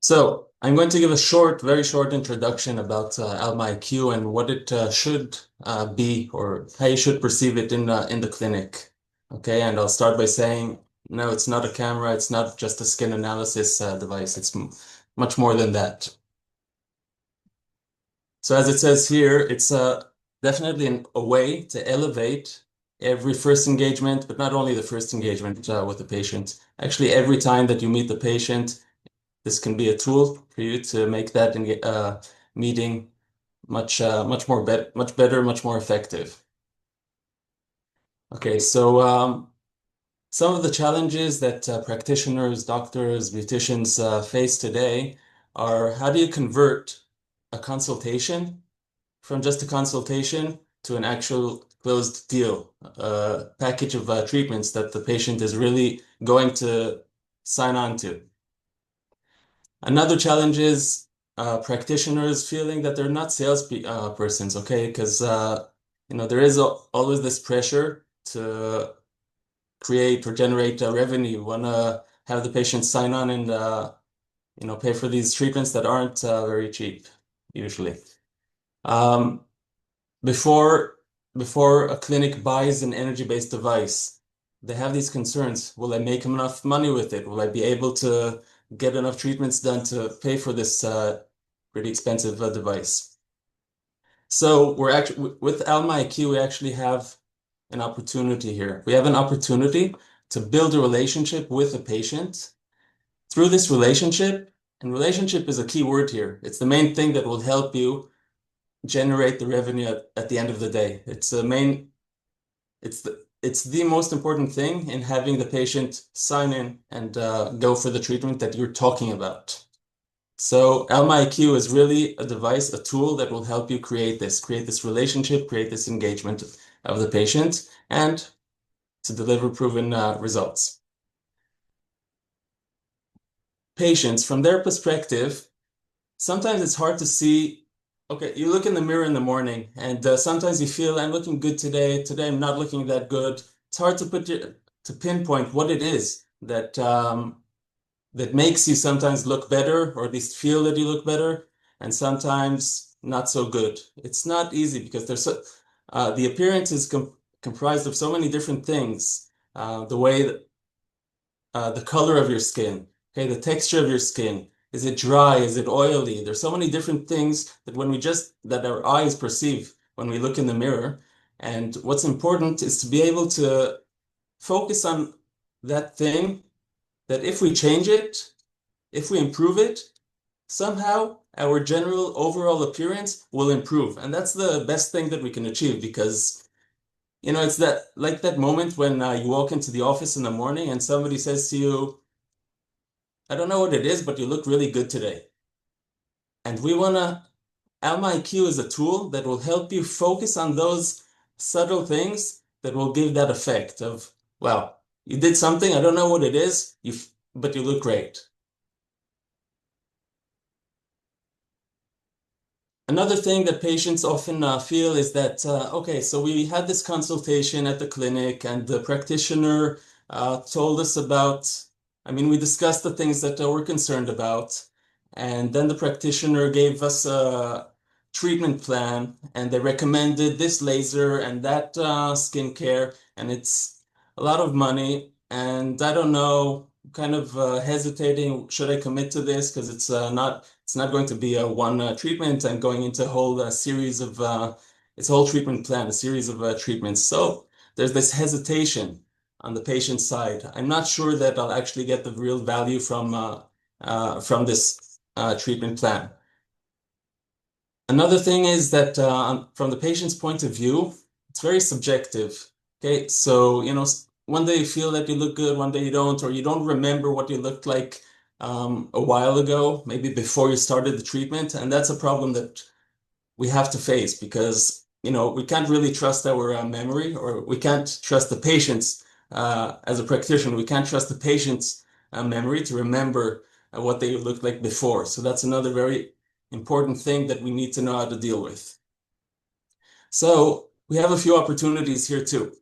So I'm going to give a short, very short introduction about Alma IQ and what it should be, or how you should perceive it in the clinic. Okay, and I'll start by saying, no, it's not a camera. It's not just a skin analysis device. It's much more than that. So as it says here, it's definitely a way to elevate every first engagement, but not only the first engagement with the patient. Actually, every time that you meet the patient, this can be a tool for you to make that meeting much better, much more effective. Okay, so some of the challenges that practitioners, doctors, beauticians face today are how do you convert a consultation from just a consultation to an actual closed deal, a package of treatments that the patient is really going to sign on to. Another challenge is practitioners feeling that they're not sales persons, okay? Because there is always this pressure to create or generate revenue. You want to have the patient sign on and pay for these treatments that aren't very cheap usually. Um, before before a clinic buys an energy-based device, they have these concerns. Will I make enough money with it? Will I be able to get enough treatments done to pay for this pretty expensive device? So we're actually with Alma IQ, we actually have an opportunity here. We have an opportunity to build a relationship with the patient through this relationship, and relationship is a key word here. It's the main thing that will help you generate the revenue at the end of the day. It's the most important thing in having the patient sign in and go for the treatment that you're talking about. So Alma IQ is really a device, a tool that will help you create this relationship, create this engagement of the patient, and to deliver proven results. Patients, from their perspective, sometimes it's hard to see. Okay, you look in the mirror in the morning, and sometimes you feel I'm looking good today. Today I'm not looking that good. It's hard to pinpoint what it is that makes you sometimes look better, or at least feel that you look better, and sometimes not so good. It's not easy because the appearance is comprised of so many different things. The way that, the color of your skin, okay, the texture of your skin. Is it dry? Is it oily? There's so many different things that our eyes perceive when we look in the mirror. And what's important is to be able to focus on that thing that if we change it, if we improve it, somehow our general overall appearance will improve. And that's the best thing that we can achieve because, it's that moment when you walk into the office in the morning and somebody says to you, I don't know what it is, but you look really good today. And Alma IQ is a tool that will help you focus on those subtle things that will give that effect of, well, you did something, I don't know what it is, but you look great. Another thing that patients often feel is that, okay, so we had this consultation at the clinic and the practitioner told us we discussed the things that we're concerned about. And then the practitioner gave us a treatment plan and they recommended this laser and that skincare. And it's a lot of money. And I don't know, kind of hesitating, should I commit to this? Because it's not going to be a one treatment. I'm going into a whole series of it's a whole treatment plan, a series of treatments. So there's this hesitation on the patient's side. I'm not sure that I'll actually get the real value from this treatment plan. Another thing is that from the patient's point of view, it's very subjective. Okay, so one day you feel that you look good, one day you don't, or you don't remember what you looked like a while ago, maybe before you started the treatment, and that's a problem that we have to face because we can't really trust our memory, or we can't trust the patient's as a practitioner, we can't trust the patient's memory to remember what they looked like before. So that's another very important thing that we need to know how to deal with. So we have a few opportunities here too.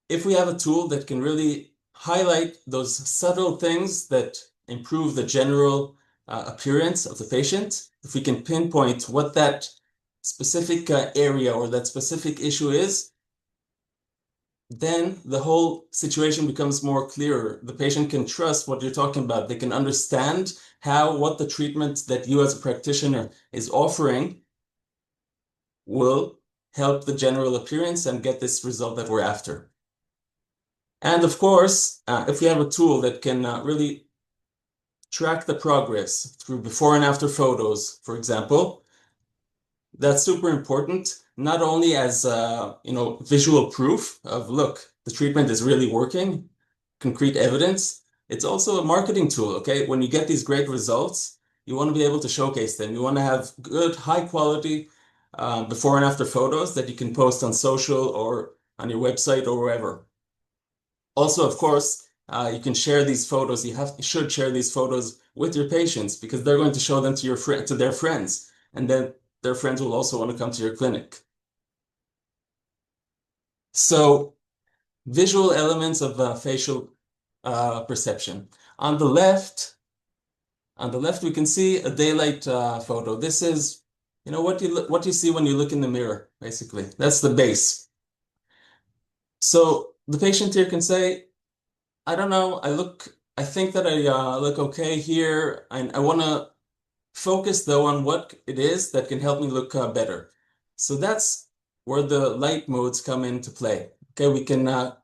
If we have a tool that can really highlight those subtle things that improve the general appearance of the patient, if we can pinpoint what that specific area or that specific issue is, then the whole situation becomes more clearer. The patient can trust what you're talking about. They can understand what the treatment that you as a practitioner is offering will help the general appearance and get this result that we're after. And of course, if we have a tool that can really track the progress through before and after photos, for example, that's super important, not only as visual proof of, look, the treatment is really working, concrete evidence. It's also a marketing tool, okay? When you get these great results, you want to be able to showcase them. You want to have good, high quality before and after photos that you can post on social or on your website or wherever. Also, of course, you can share these photos. You should share these photos with your patients because they're going to show them to their friends, and then their friends will also want to come to your clinic. So, visual elements of facial perception. On the left, we can see a daylight photo. This is, what you see when you look in the mirror, basically. That's the base. So the patient here can say, I don't know, I think that I look okay here. I want to focus though on what it is that can help me look better. So that's where the light modes come into play. Okay, we can, how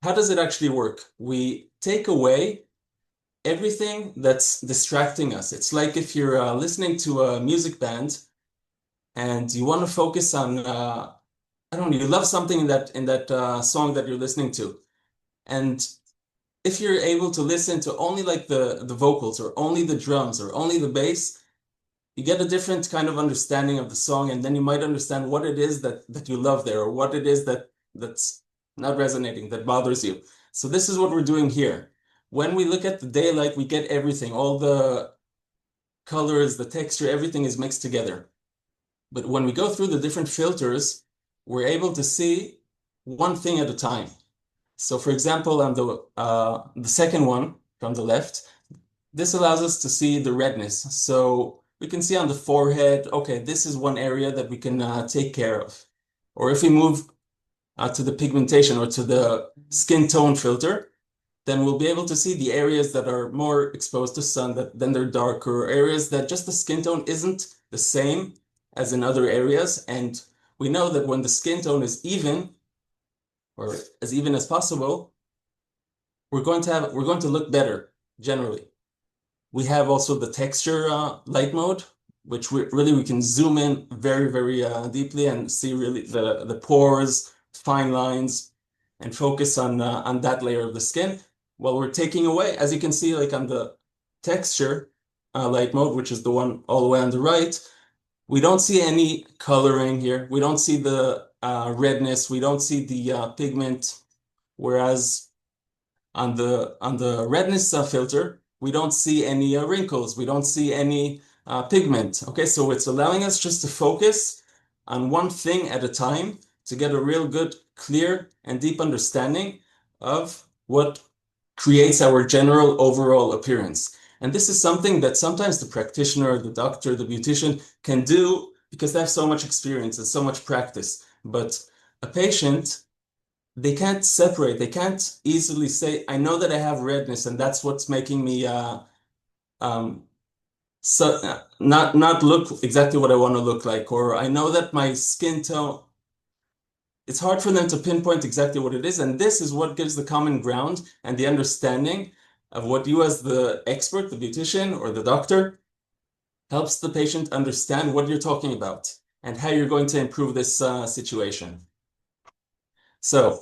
does it actually work? We take away everything that's distracting us. It's like if you're listening to a music band and you want to focus on, I don't know, you love something in that song that you're listening to. And if you're able to listen to only like the vocals or only the drums or only the bass, you get a different kind of understanding of the song, and then you might understand what it is that you love there or what it is that's not resonating, that bothers you. So this is what we're doing here. When we look at the daylight, we get everything, all the colors, the texture, everything is mixed together. But when we go through the different filters, we're able to see one thing at a time. So for example, on the second one from the left, this allows us to see the redness. So we can see on the forehead, okay, this is one area that we can take care of. Or if we move to the pigmentation or to the skin tone filter, then we'll be able to see the areas that are more exposed to sun, then they're darker, areas that just the skin tone isn't the same as in other areas. And we know that when the skin tone is even, or as even as possible, we're going to look better generally. We have also the texture light mode, which we can zoom in very, very deeply and see really the pores, fine lines, and focus on that layer of the skin. While we're taking away, as you can see, like on the texture light mode, which is the one all the way on the right, we don't see any coloring here. We don't see the redness. We don't see the pigment. Whereas on the redness filter, we don't see any wrinkles. We don't see any pigment. Okay, so it's allowing us just to focus on one thing at a time to get a real good, clear, and deep understanding of what creates our general overall appearance. And this is something that sometimes the practitioner, the doctor, the beautician can do because they have so much experience and so much practice. But a patient, they can't separate. They can't easily say, I know that I have redness and that's what's making me not look exactly what I want to look like. Or I know that my skin tone, it's hard for them to pinpoint exactly what it is. And this is what gives the common ground and the understanding of what you as the expert, the beautician or the doctor, helps the patient understand what you're talking about and how you're going to improve this situation. So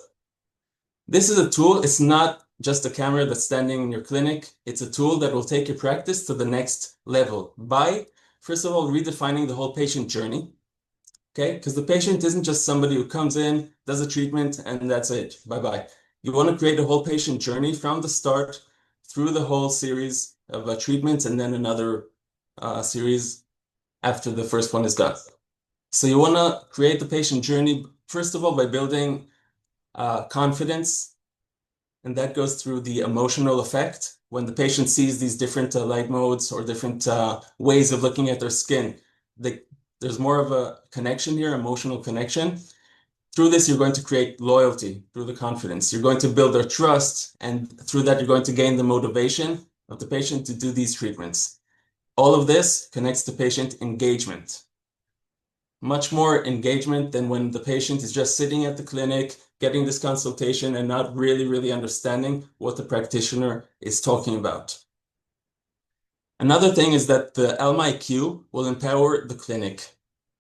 this is a tool. It's not just a camera that's standing in your clinic. It's a tool that will take your practice to the next level by, first of all, redefining the whole patient journey. Okay, because the patient isn't just somebody who comes in, does a treatment, and that's it. Bye-bye. You want to create a whole patient journey from the start through the whole series of treatments and then another series after the first one is done. So you want to create the patient journey, first of all, by building confidence, and that goes through the emotional effect. when the patient sees these different light modes or different ways of looking at their skin, there's more of a connection here, emotional connection. Through this, you're going to create loyalty through the confidence. You're going to build their trust, and through that, you're going to gain the motivation of the patient to do these treatments. All of this connects to patient engagement. Much more engagement than when the patient is just sitting at the clinic, getting this consultation, and not really understanding what the practitioner is talking about. Another thing is that the Alma IQ will empower the clinic.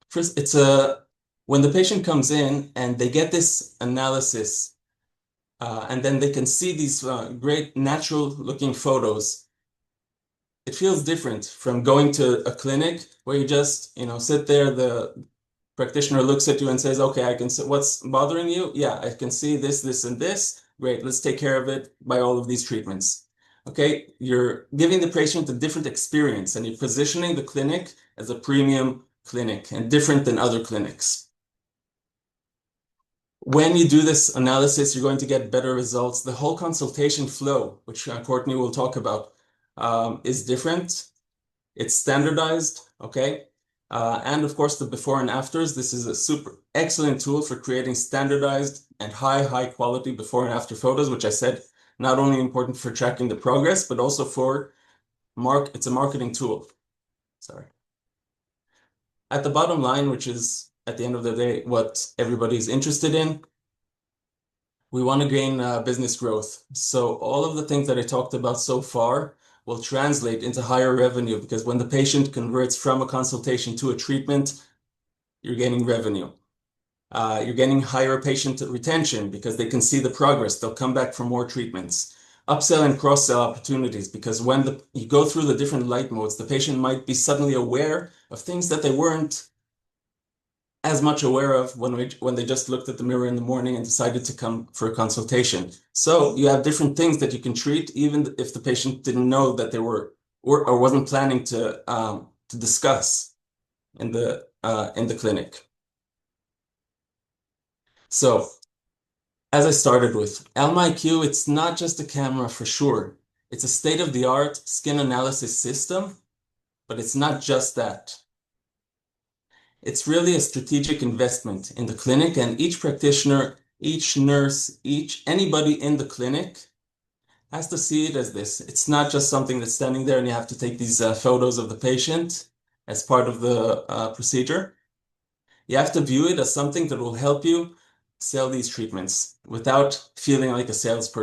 First, when the patient comes in and they get this analysis, and then they can see these great natural-looking photos, it feels different from going to a clinic where you just, sit there, the practitioner looks at you and says, okay, I can see what's bothering you. Yeah, I can see this, and this. Great, let's take care of it by all of these treatments. Okay, you're giving the patient a different experience and you're positioning the clinic as a premium clinic and different than other clinics. When you do this analysis, you're going to get better results. The whole consultation flow, which Courtney will talk about, is different. It's standardized, okay? And of course, the before and afters. This is a super excellent tool for creating standardized and high quality before and after photos, which I said not only important for tracking the progress, but also for it's a marketing tool. Sorry. At the bottom line, which is at the end of the day what everybody's interested in, we want to gain business growth. So all of the things that I talked about so far will translate into higher revenue, because when the patient converts from a consultation to a treatment, you're gaining revenue. You're getting higher patient retention because they can see the progress. They'll come back for more treatments. Upsell and cross-sell opportunities, because when you go through the different light modes, the patient might be suddenly aware of things that they weren't as much aware of when they just looked at the mirror in the morning and decided to come for a consultation. So you have different things that you can treat, even if the patient didn't know that they were or wasn't planning to discuss in the clinic. So, as I started with, Alma IQ, it's not just a camera for sure. It's a state-of-the-art skin analysis system, but it's not just that. It's really a strategic investment in the clinic, and each practitioner, each nurse, anybody in the clinic has to see it as this. It's not just something that's standing there and you have to take these photos of the patient as part of the procedure. You have to view it as something that will help you sell these treatments without feeling like a salesperson.